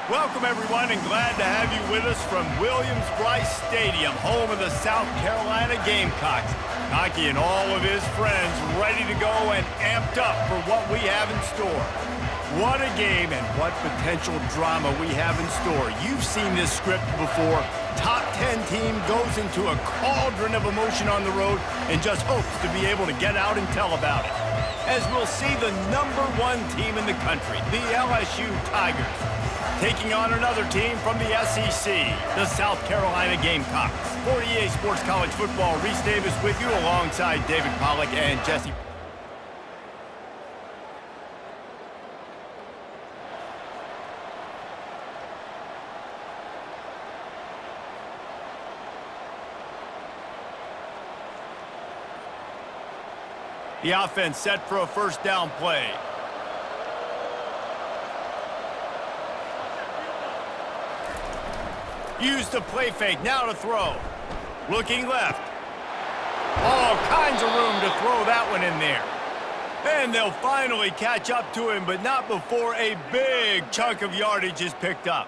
Welcome, everyone, and glad to have you with us from Williams-Brice Stadium, home of the South Carolina Gamecocks. Hockey and all of his friends ready to go and amped up for what we have in store. What a game and what potential drama we have in store. You've seen this script before. Top 10 team goes into a cauldron of emotion on the road and just hopes to be able to get out and tell about it. As we'll see the #1 team in the country, the LSU Tigers, taking on another team from the SEC, the South Carolina Gamecocks. For EA Sports College Football, Reese Davis with you alongside David Pollack and Jesse. The offense set for a first down play. Use the play fake, now to throw. Looking left. All kinds of room to throw that one in there. And they'll finally catch up to him, but not before a big chunk of yardage is picked up.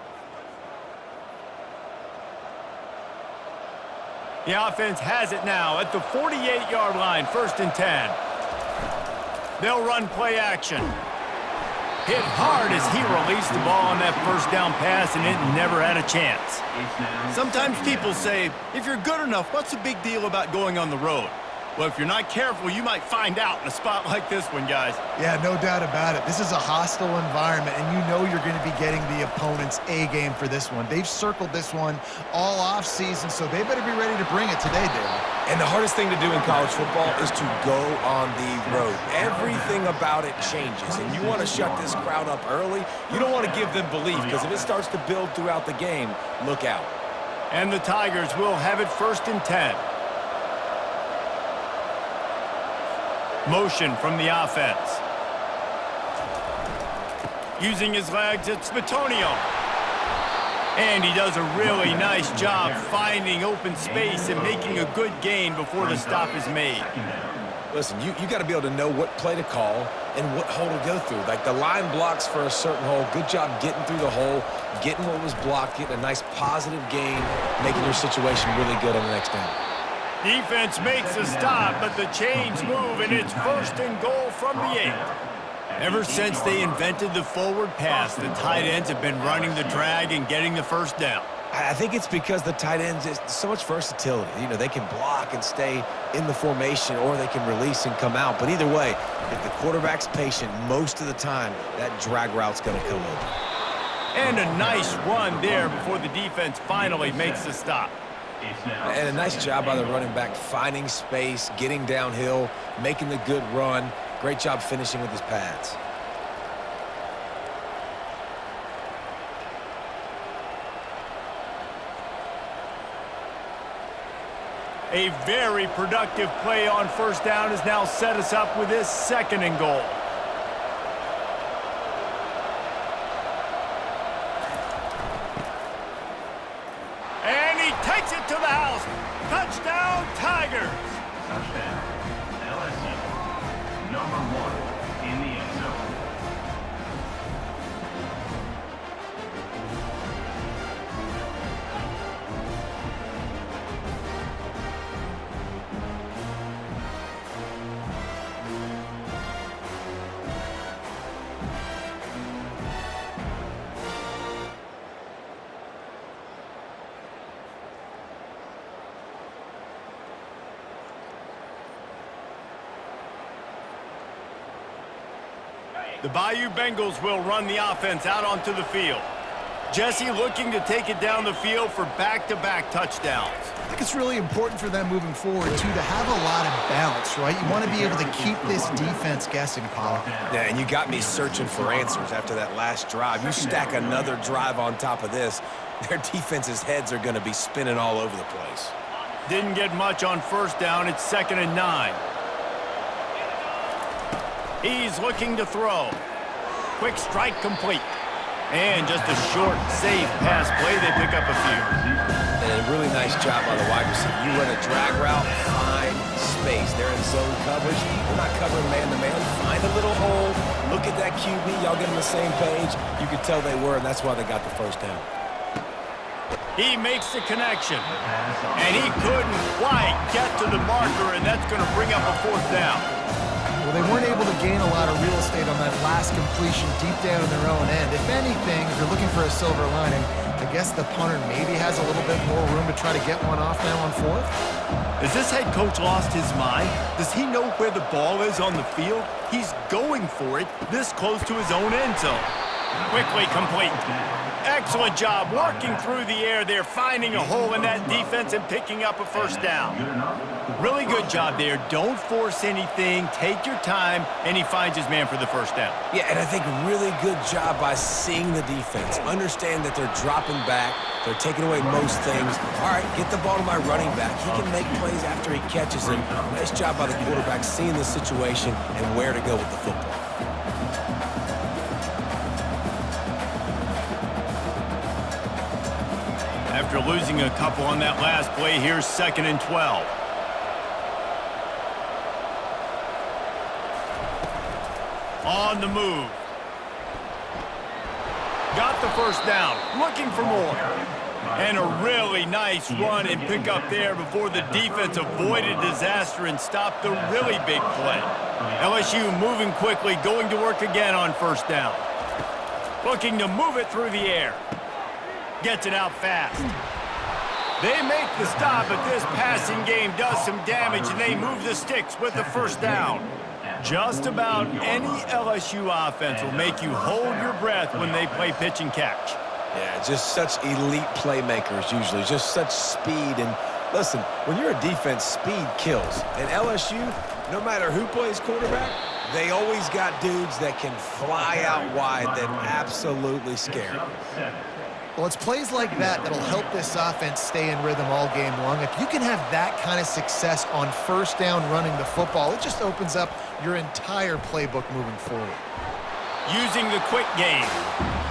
The offense has it now at the 48-yard line, 1st and 10. They'll run play action. Hit hard as he released the ball on that first down pass, and it never had a chance. Sometimes people say, if you're good enough, what's the big deal about going on the road? Well, if you're not careful, you might find out in a spot like this one, guys. Yeah, no doubt about it. This is a hostile environment, and you know you're going to be getting the opponent's A-game for this one. They've circled this one all offseason, so they better be ready to bring it today, David. And the hardest thing to do in college football is to go on the road. Everything about it changes, and you want to shut this crowd up early. You don't want to give them belief, because if it starts to build throughout the game, look out. And the Tigers will have it 1st and 10. Motion from the offense. Using his legs, it's Bitonio. And he does a really nice job finding open space and making a good gain before the stop is made. Listen, you got to be able to know what play to call and what hole to go through. Like the line blocks for a certain hole. Good job getting through the hole, getting what was blocked, getting a nice positive gain, making your situation really good on the next down. Defense makes a stop, but the chains move, and it's 1st and goal from the 8. Ever since they invented the forward pass, the tight ends have been running the drag and getting the first down. I think it's because the tight ends is so much versatility. You know, they can block and stay in the formation, or they can release and come out. But either way, if the quarterback's patient, most of the time, that drag route's going to come open. And a nice run there before the defense finally makes the stop. And a nice job by the running back, finding space, getting downhill, making the good run. Great job finishing with his pads. A very productive play on first down has now set us up with this 2nd and goal. Takes it to the house. Touchdown, Tigers. Touchdown, LSU. #1 in the end zone. The Bayou Bengals will run the offense out onto the field. Jesse looking to take it down the field for back-to-back touchdowns. I think it's really important for them moving forward, too, to have a lot of balance, right? You want to be able to keep this defense guessing, Paul. Yeah, and you got me searching for answers after that last drive. You stack another drive on top of this, their defense's heads are going to be spinning all over the place. Didn't get much on first down. It's 2nd and 9. He's looking to throw. Quick strike complete. And just a short, safe pass play. They pick up a few. And a really nice job by the wide receiver. You run a drag route, fine, space. They're in zone coverage. They're not covering man-to-man. Find a little hole. Look at that QB. Y'all get on the same page. You could tell they were, and that's why they got the first down. He makes the connection, and he couldn't quite get to the marker, and that's going to bring up a fourth down. Well, they weren't able to gain a lot of real estate on that last completion deep down in their own end. If anything, if you're looking for a silver lining, I guess the punter maybe has a little bit more room to try to get one off now on fourth. Has this head coach lost his mind? Does he know where the ball is on the field? He's going for it this close to his own end zone. Quickly complete. Excellent job working through the air there, finding a hole in that defense and picking up a first down. Really good job there. Don't force anything. Take your time, and he finds his man for the first down. Yeah, and I think really good job by seeing the defense. Understand that they're dropping back. They're taking away most things. All right, get the ball to my running back. He can make plays after he catches it. Nice job by the quarterback seeing the situation and where to go with the football. After losing a couple on that last play, here's 2nd and 12. On the move. Got the first down. Looking for more. And a really nice run and pick up there before the defense avoided disaster and stopped the really big play. LSU moving quickly, going to work again on first down. Looking to move it through the air. Gets it out fast. They make the stop, but this passing game does some damage, and they move the sticks with the first down. Just about any LSU offense will make you hold your breath when they play pitch and catch. Yeah, just such elite playmakers usually, just such speed. And listen, when you're a defense, speed kills. And LSU, no matter who plays quarterback, they always got dudes that can fly out wide that absolutely scare you. Well, it's plays like that that'll help this offense stay in rhythm all game long. If you can have that kind of success on first down running the football, it just opens up your entire playbook moving forward. Using the quick game,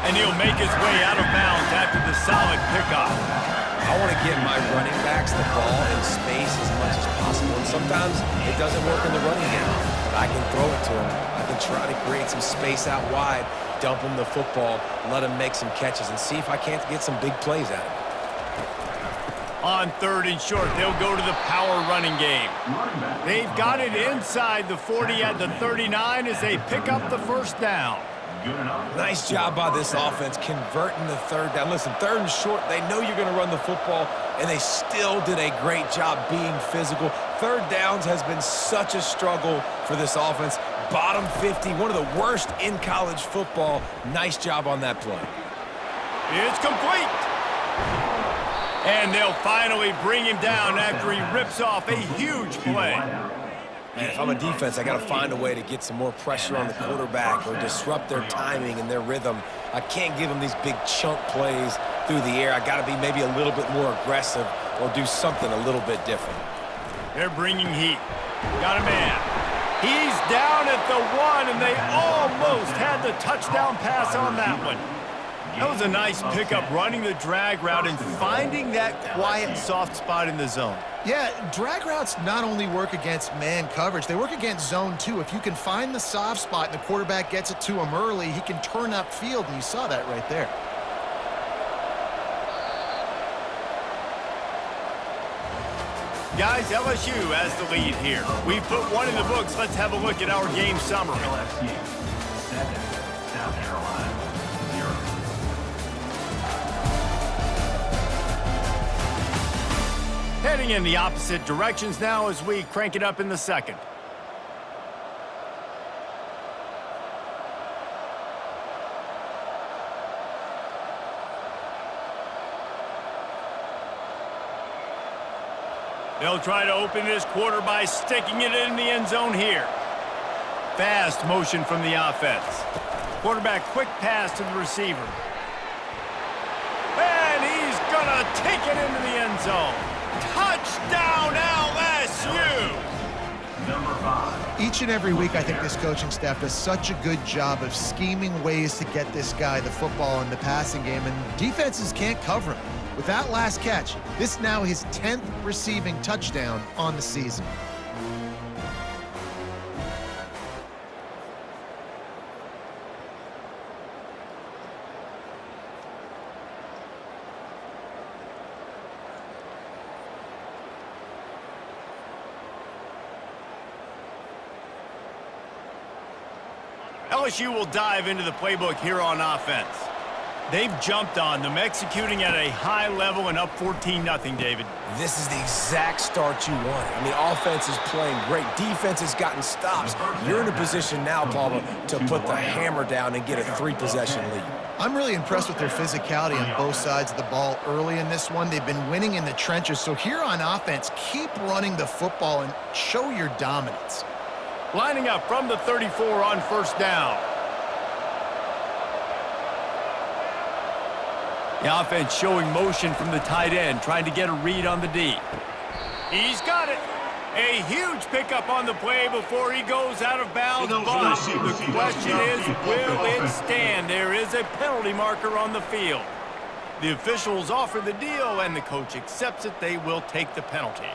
and he'll make his way out of bounds after the solid pickup. I want to get my running backs the ball in space as much as possible, and sometimes it doesn't work in the running game, but I can throw it to him. I can try to create some space out wide, dump him the football, let him make some catches, and see if I can't get some big plays out of it. On 3rd and short, they'll go to the power running game. They've got it inside the 40 at the 39 as they pick up the first down. Nice job by this offense converting the 3rd down. Listen, 3rd and short, they know you're going to run the football, and they still did a great job being physical. 3rd downs has been such a struggle for this offense. Bottom 50, one of the worst in college football. Nice job on that play. It's complete. And they'll finally bring him down after he rips off a huge play. Man, if I'm a defense, I got to find a way to get some more pressure on the quarterback or disrupt their timing and their rhythm. I can't give them these big chunk plays through the air. I got to be maybe a little bit more aggressive or do something a little bit different. They're bringing heat. Got a man. He's down at the 1, and they almost had the touchdown pass on that one. That was a nice pickup, running the drag route and finding that quiet, soft spot in the zone. Yeah, drag routes not only work against man coverage, they work against zone too. If you can find the soft spot and the quarterback gets it to him early, he can turn upfield, and you saw that right there. Guys, LSU has the lead here. We've put one in the books. Let's have a look at our game summary. LSU 7, South Carolina 0. Heading in the opposite directions now as we crank it up in the 2nd. They'll try to open this quarter by sticking it in the end zone here. Fast motion from the offense. Quarterback quick pass to the receiver. And he's gonna take it into the end zone. Touchdown LSU! Number 5. Each and every week, I think this coaching staff does such a good job of scheming ways to get this guy the football in the passing game, and defenses can't cover him. With that last catch, this now his 10th receiving touchdown on the season. LSU will dive into the playbook here on offense. They've jumped on them, executing at a high level and up 14-0, David. This is the exact start you wanted. I mean, offense is playing great. Defense has gotten stops. You're in a position now, Palmer, to put the hammer down and get a 3-possession lead. I'm really impressed with their physicality on both sides of the ball early in this one. They've been winning in the trenches. So here on offense, keep running the football and show your dominance. Lining up from the 34 on first down. The offense showing motion from the tight end, trying to get a read on the D. He's got it. A huge pickup on the play before he goes out of bounds. But the question is, will it stand? There is a penalty marker on the field. The officials offer the deal, and the coach accepts it. They will take the penalty.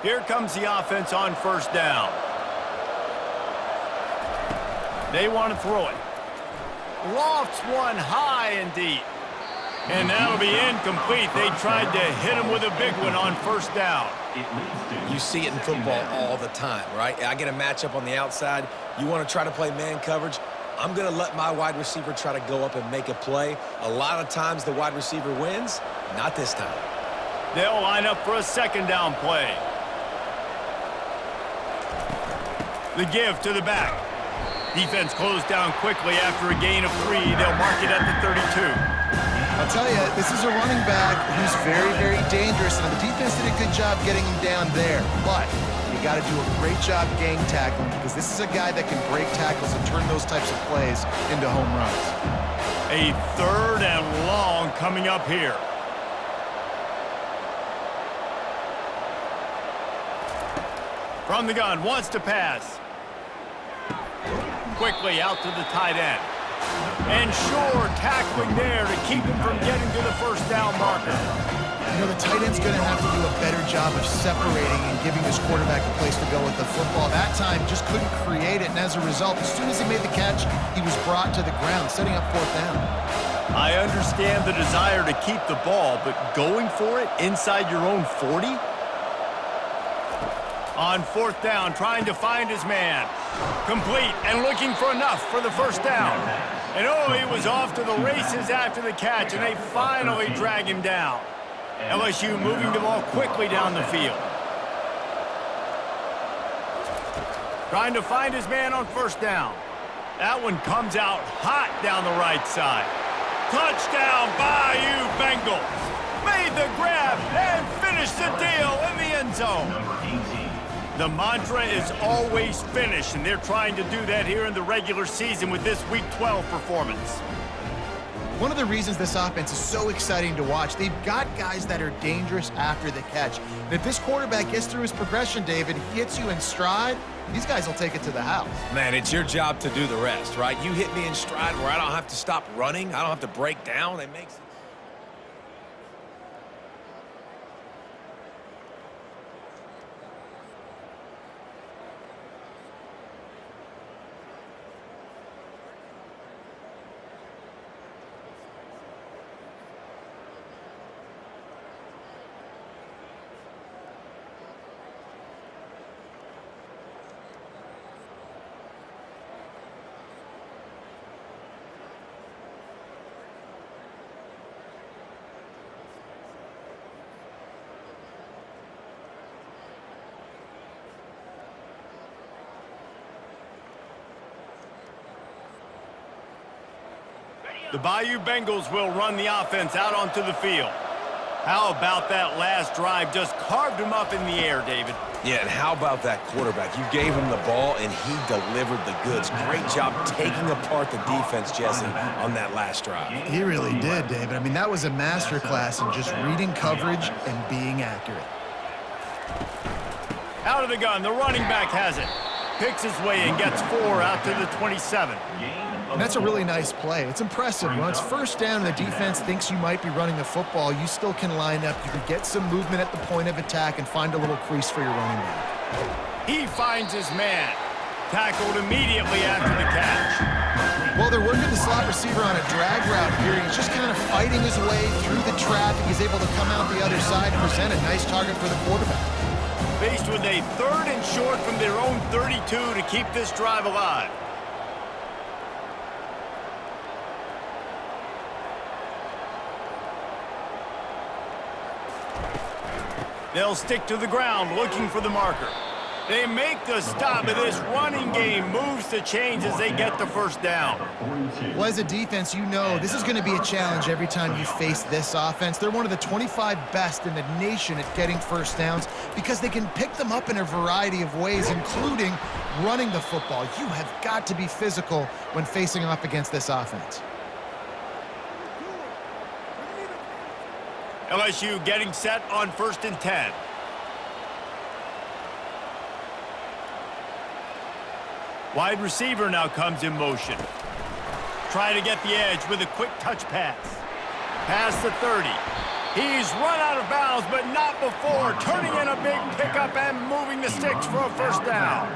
Here comes the offense on first down. They want to throw it. Lofts one high and deep. And that'll be incomplete. They tried to hit him with a big one on first down. You see it in football all the time, right? I get a matchup on the outside. You want to try to play man coverage. I'm going to let my wide receiver try to go up and make a play. A lot of times the wide receiver wins. Not this time. They'll line up for a second down play. The give to the back. Defense closed down quickly after a gain of 3. They'll mark it at the 32. I'll tell you, this is a running back who's very, very dangerous, and the defense did a good job getting him down there. But you got to do a great job gang tackling, because this is a guy that can break tackles and turn those types of plays into home runs. A third and long coming up here. From the gun, wants to pass. Quickly out to the tight end. And sure, tackling there to keep him from getting to the first down marker. You know, the tight end's going to have to do a better job of separating and giving his quarterback a place to go with the football. That time just couldn't create it, and as a result, as soon as he made the catch, he was brought to the ground, setting up fourth down. I understand the desire to keep the ball, but going for it inside your own 40? On fourth down, trying to find his man. Complete and looking for enough for the first down. And oh, he was off to the races after the catch, and they finally drag him down. LSU moving the ball quickly down the field. Trying to find his man on first down. That one comes out hot down the right side. Touchdown, Bayou Bengals. Made the grab and finished the deal in the end zone. The mantra is always finish, and they're trying to do that here in the regular season with this Week 12 performance. One of the reasons this offense is so exciting to watch, they've got guys that are dangerous after the catch. And if this quarterback gets through his progression, David, hits you in stride, these guys will take it to the house. Man, it's your job to do the rest, right? You hit me in stride where I don't have to stop running. I don't have to break down. It makes it. The Bayou Bengals will run the offense out onto the field. How about that last drive? Just carved him up in the air, David. Yeah, and how about that quarterback? You gave him the ball, and he delivered the goods. Great job taking apart the defense, Jesse, on that last drive. He really did, David. I mean, that was a masterclass in just reading coverage and being accurate. Out of the gun, the running back has it. Picks his way and gets 4 out to the 27. And that's a really nice play. It's impressive. When it's first down and the defense thinks you might be running the football, you still can line up. You can get some movement at the point of attack and find a little crease for your running back. He finds his man. Tackled immediately after the catch. Well, they're working the slot receiver on a drag route here. He's just kind of fighting his way through the traffic. He's able to come out the other side and present a nice target for the quarterback. Faced with a 3rd and short from their own 32 to keep this drive alive. They'll stick to the ground looking for the marker. They make the stop, and this running game moves the chains as they get the first down. Well, as a defense, you know this is going to be a challenge every time you face this offense. They're one of the 25 best in the nation at getting first downs because they can pick them up in a variety of ways, including running the football. You have got to be physical when facing off against this offense. LSU getting set on 1st and 10. Wide receiver now comes in motion. Trying to get the edge with a quick touch pass. Past the 30. He's run out of bounds, but not before turning in a big pickup and moving the sticks for a first down.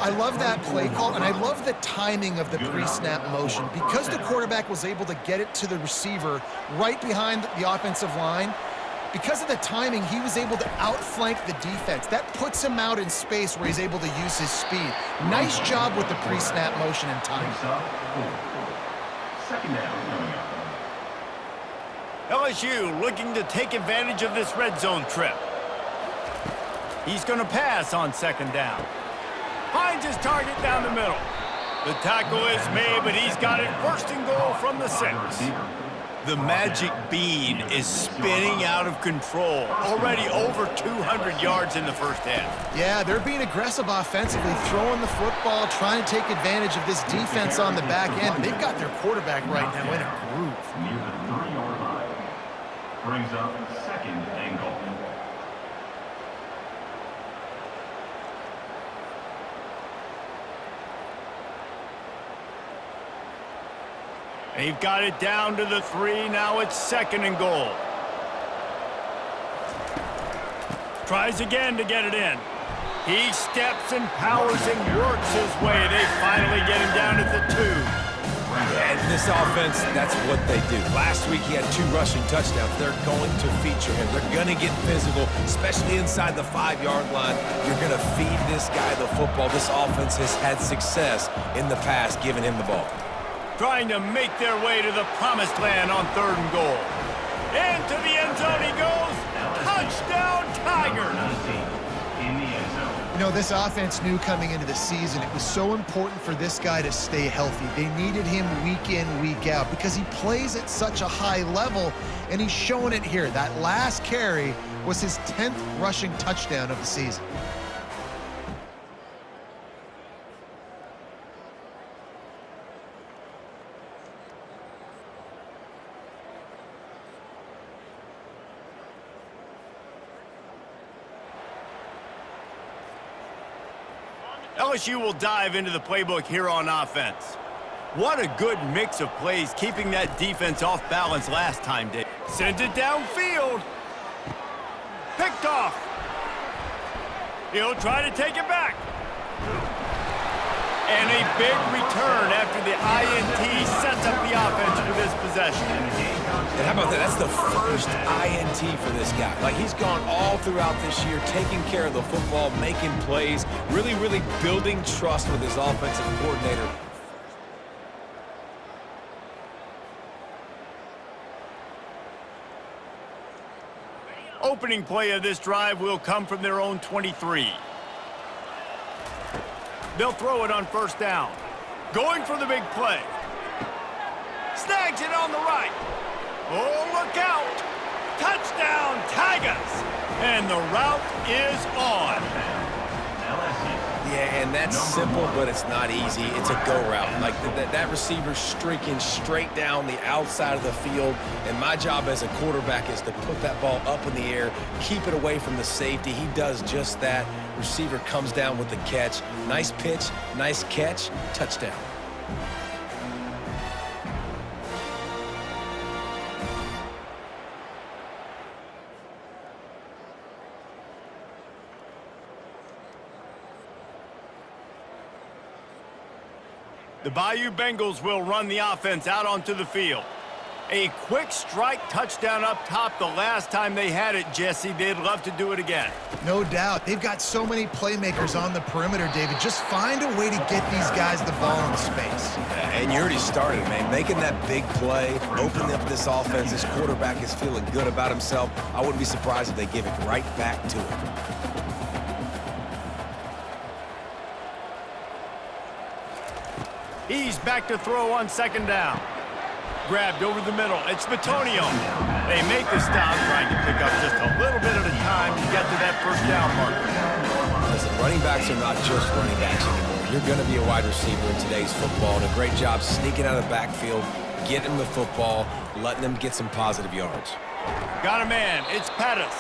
I love that play call, and I love the timing of the pre-snap motion. Because the quarterback was able to get it to the receiver right behind the offensive line, because of the timing, he was able to outflank the defense. That puts him out in space where he's able to use his speed. Nice job with the pre-snap motion and timing. Second down coming up. LSU looking to take advantage of this red zone trip. He's going to pass on 2nd down. Finds his target down the middle. The tackle is made, but he's got it 1st and goal from the 6. The magic bean is spinning out of control. Already over 200 yards in the first half. Yeah, they're being aggressive offensively, throwing the football, trying to take advantage of this defense on the back end. They've got their quarterback right now in a groove. Near the 3-yard line. Brings up 2nd and goal. They've got it down to the 3. Now it's 2nd and goal. Tries again to get it in. He steps and powers and works his way. They finally get him down at the 2. Yeah, and this offense, that's what they do. Last week he had 2 rushing touchdowns. They're going to feature him. They're going to get physical, especially inside the 5-yard line. You're going to feed this guy the football. This offense has had success in the past giving him the ball. Trying to make their way to the promised land on 3rd and goal. Into the end zone he goes. Touchdown, Tigers! In the end zone. You know, this offense knew coming into the season it was so important for this guy to stay healthy. They needed him week in, week out because he plays at such a high level, and he's showing it here. That last carry was his 10th rushing touchdown of the season. LSU will dive into the playbook here on offense. What a good mix of plays keeping that defense off balance last time, Dave. Sends it downfield. Picked off. He'll try to take it back. And a big return after the INT sets up the offense for this possession. And how about that? That's the first INT for this guy. Like, he's gone all throughout this year, taking care of the football, making plays, really building trust with his offensive coordinator. Opening play of this drive will come from their own 23. They'll throw it on 1st down. Going for the big play. Snags it on the right. Oh, look out. Touchdown, Tigers. And the route is on. Yeah, and that's simple, but it's not easy. It's a go route. Like, that receiver's streaking straight down the outside of the field, and my job as a quarterback is to put that ball up in the air, keep it away from the safety. He does just that. Receiver comes down with the catch. Nice pitch, nice catch, touchdown. The Bayou Bengals will run the offense out onto the field. A quick strike touchdown up top the last time they had it, Jesse. They'd love to do it again. No doubt. They've got so many playmakers on the perimeter, David. Just find a way to get these guys the ball in space. And you already started, man. Making that big play, opening up this offense. This quarterback is feeling good about himself. I wouldn't be surprised if they give it right back to him. He's back to throw on second down. Grabbed over the middle. It's Batonio. They make the stop, trying to pick up just a little bit at a time to get to that first down marker. Listen, running backs are not just running backs anymore. You're going to be a wide receiver in today's football. And a great job sneaking out of the backfield, getting them the football, letting them get some positive yards. Got a man. It's Pettis.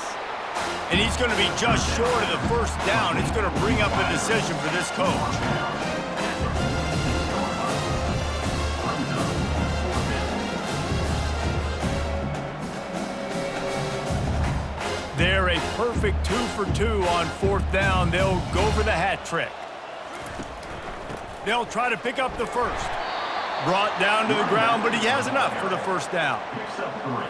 And he's going to be just short of the first down. It's going to bring up a decision for this coach. They're a perfect 2 for 2 on fourth down. They'll go for the hat trick. They'll try to pick up the first. Brought down to the ground, but he has enough for the first down.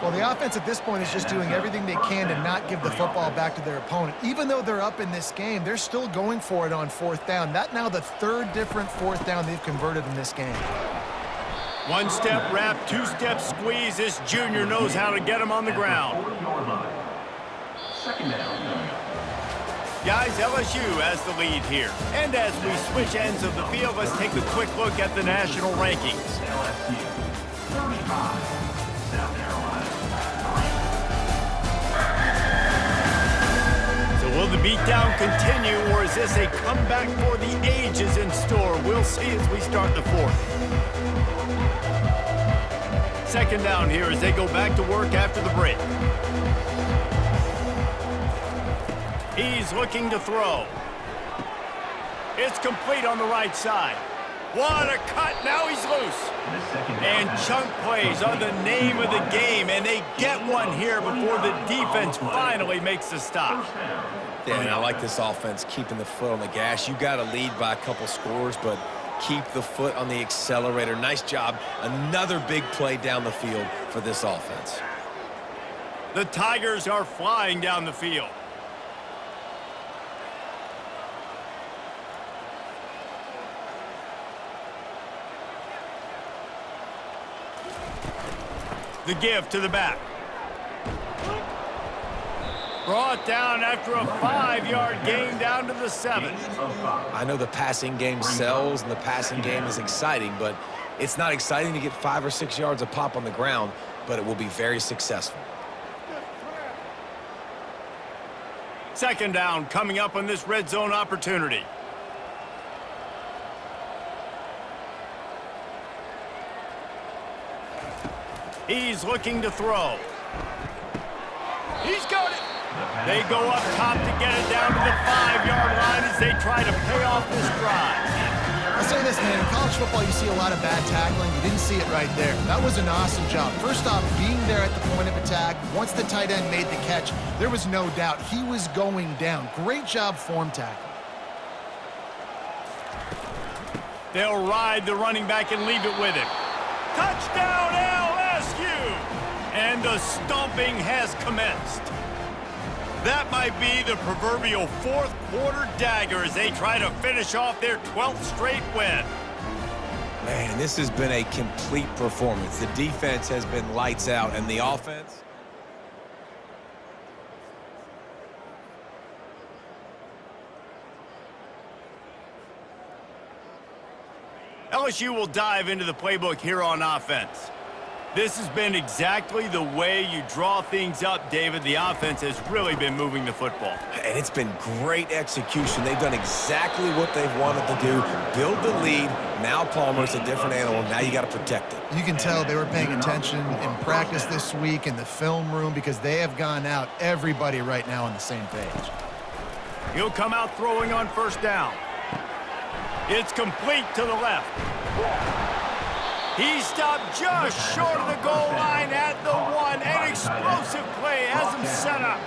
Well, the offense at this point is just doing everything they can to not give the football back to their opponent. Even though they're up in this game, they're still going for it on fourth down. That's now the third different fourth down they've converted in this game. One-step wrap, two-step squeeze. This junior knows how to get him on the ground. Second down coming up. Guys, LSU has the lead here. And as we switch ends of the field, let's take a quick look at the national rankings. LSU 35, South Carolina. So will the beatdown continue, or is this a comeback for the ages in store? We'll see as we start the fourth. Second down here as they go back to work after the break. He's looking to throw. It's complete on the right side. What a cut. Now he's loose. And chunk plays are the name of the game, and they get one here before the defense finally makes the stop. Yeah, and I like this offense keeping the foot on the gas. You got to lead by a couple scores, but keep the foot on the accelerator. Nice job. Another big play down the field for this offense. The Tigers are flying down the field. The give to the back. Brought down after a 5-yard gain down to the 7. I know the passing game sells and the passing game is exciting, but it's not exciting to get 5 or 6 yards a pop on the ground, but it will be very successful. Second down coming up on this red zone opportunity. He's looking to throw. He's got it. They go up top to get it down to the 5-yard line as they try to pay off this drive. I'll say this, man. In college football, you see a lot of bad tackling. You didn't see it right there. That was an awesome job. First off, being there at the point of attack. Once the tight end made the catch, there was no doubt he was going down. Great job form tackling. They'll ride the running back and leave it with him. Touchdown, LSU! And the stomping has commenced. That might be the proverbial fourth quarter dagger as they try to finish off their 12th straight win. Man, this has been a complete performance. The defense has been lights out, and the offense... LSU will dive into the playbook here on offense. This has been exactly the way you draw things up, David. The offense has really been moving the football. And it's been great execution. They've done exactly what they've wanted to do. Build the lead. Now Palmer's a different animal. Now you got to protect it. You can tell they were paying attention in practice this week in the film room because they have gone out, everybody right now on the same page. He'll come out throwing on first down. It's complete to the left. He stopped just short of the goal line at the 1. An explosive play has him set up.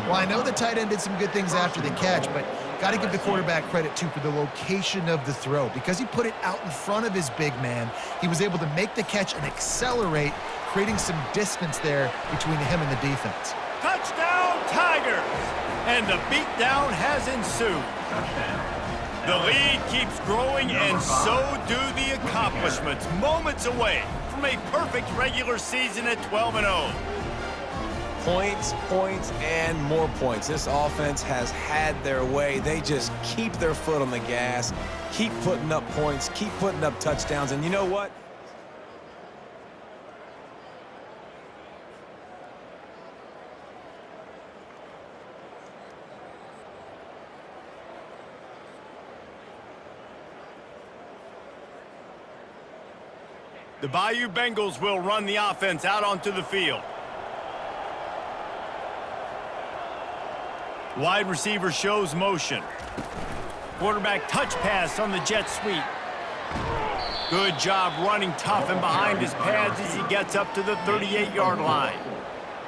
Well, I know the tight end did some good things after the catch, but Got to give the quarterback credit, too, for the location of the throw. Because he put it out in front of his big man, he was able to make the catch and accelerate, creating some distance there between him and the defense. Touchdown, Tigers! And the beatdown has ensued. The lead keeps growing, and so do the accomplishments. Moments away from a perfect regular season at 12-0. Points, points, and more points. This offense has had their way. They just keep their foot on the gas, keep putting up points, keep putting up touchdowns, and you know what? The Bayou Bengals will run the offense out onto the field. Wide receiver shows motion. Quarterback touch pass on the jet sweep. Good job running tough and behind his pads as he gets up to the 38-yard line.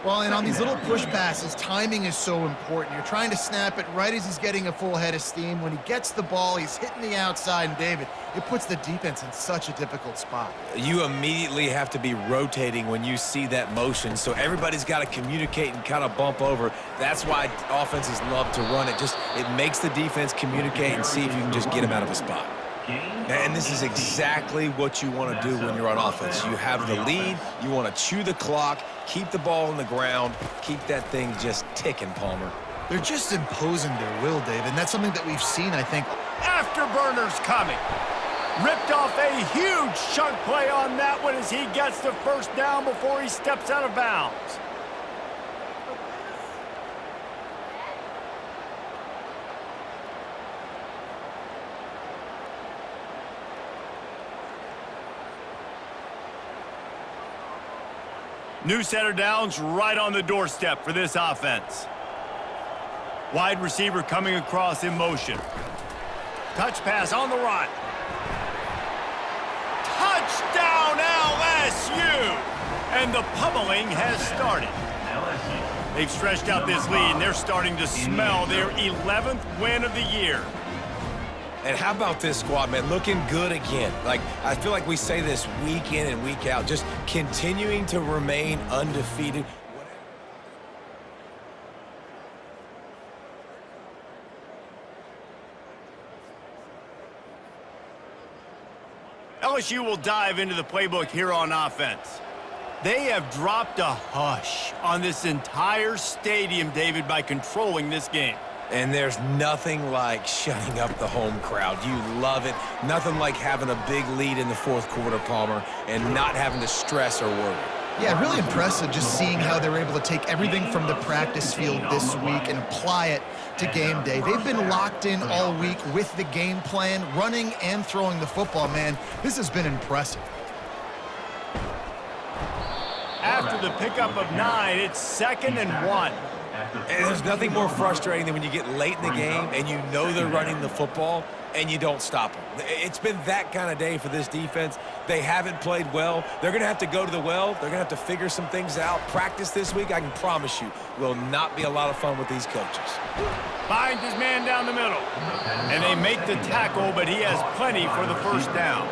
Well, and on these little push passes, timing is so important. You're trying to snap it right as he's getting a full head of steam. When he gets the ball, he's hitting the outside, and David, it puts the defense in such a difficult spot. You immediately have to be rotating when you see that motion, so everybody's got to communicate and kind of bump over. That's why offenses love to run it. It makes the defense communicate and see if you can just get him out of a spot. And this is exactly what you want to do when you're on offense. You have the lead, you want to chew the clock, keep the ball on the ground, keep that thing just ticking, Palmer. They're just imposing their will, Dave, and that's something that we've seen, I think. Afterburners coming. Ripped off a huge chunk play on that one as he gets the first down before he steps out of bounds. New set of downs right on the doorstep for this offense. Wide receiver coming across in motion. Touch pass on the run. Touchdown LSU! And the pummeling has started. They've stretched out this lead, and they're starting to smell their 11th win of the year. And how about this squad, man? Looking good again. I feel like we say this week in and week out, just continuing to remain undefeated. LSU will dive into the playbook here on offense. They have dropped a hush on this entire stadium, David, by controlling this game. And there's nothing like shutting up the home crowd. You love it. Nothing like having a big lead in the fourth quarter, Palmer, and not having to stress or worry. Yeah, really impressive just seeing how they're able to take everything from the practice field this week and apply it to game day. They've been locked in all week with the game plan, running and throwing the football, man. This has been impressive. After the pickup of 9, it's 2nd and 1. And there's nothing more frustrating than when you get late in the game and you know they're running the football and you don't stop them. It's been that kind of day for this defense. They haven't played well. They're going to have to go to the well. They're going to have to figure some things out. Practice this week, I can promise you, will not be a lot of fun with these coaches. Finds his man down the middle. And they make the tackle, but he has plenty for the first down.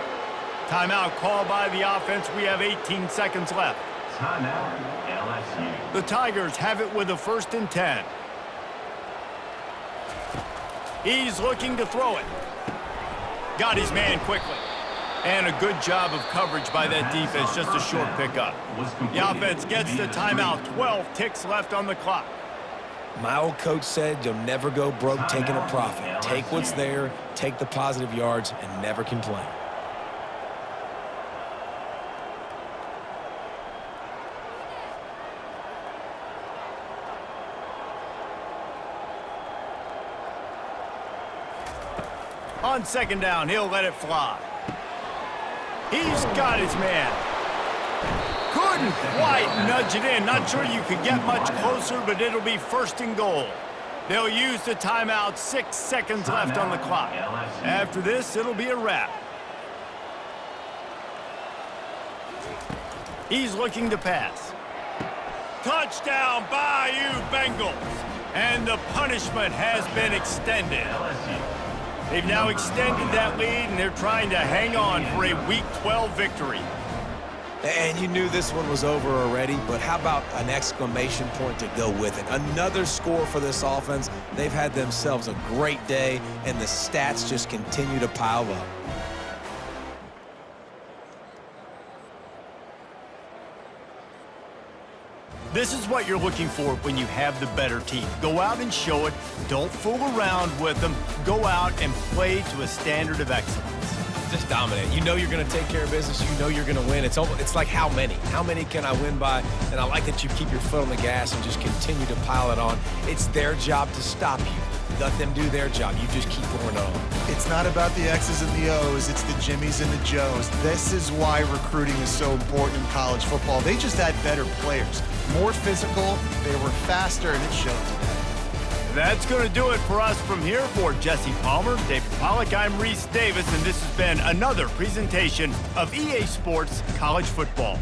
Timeout called by the offense. We have 18 seconds left. Timeout, LSU. The Tigers have it with a 1st and 10. He's looking to throw it. Got his man quickly. And a good job of coverage by that defense, just a short pickup. The offense gets the timeout, 12 ticks left on the clock. My old coach said you'll never go broke taking a profit. Take what's there, take the positive yards, and never complain. On 2nd down, he'll let it fly. He's got his man. Couldn't quite nudge it in. Not sure you could get much closer, but it'll be 1st and goal. They'll use the timeout, 6 seconds left on the clock. After this, it'll be a wrap. He's looking to pass. Touchdown, Bayou Bengals. And the punishment has been extended. LSU. They've now extended that lead, and they're trying to hang on for a Week 12 victory. And you knew this one was over already, but how about an exclamation point to go with it? Another score for this offense. They've had themselves a great day, and the stats just continue to pile up. This is what you're looking for when you have the better team. Go out and show it. Don't fool around with them. Go out and play to a standard of excellence. Just dominate. You know you're going to take care of business. You know you're going to win. It's like how many? How many can I win by? And I like that you keep your foot on the gas and just continue to pile it on. It's their job to stop you. Let them do their job. You just keep pouring it on. It's not about the X's and the O's. It's the Jimmies and the Joes. This is why recruiting is so important in college football. They just had better players, more physical, they were faster, and it showed today. That's going to do it for us from here. For Jesse Palmer, David Pollack, I'm Reese Davis, and this has been another presentation of EA Sports College Football.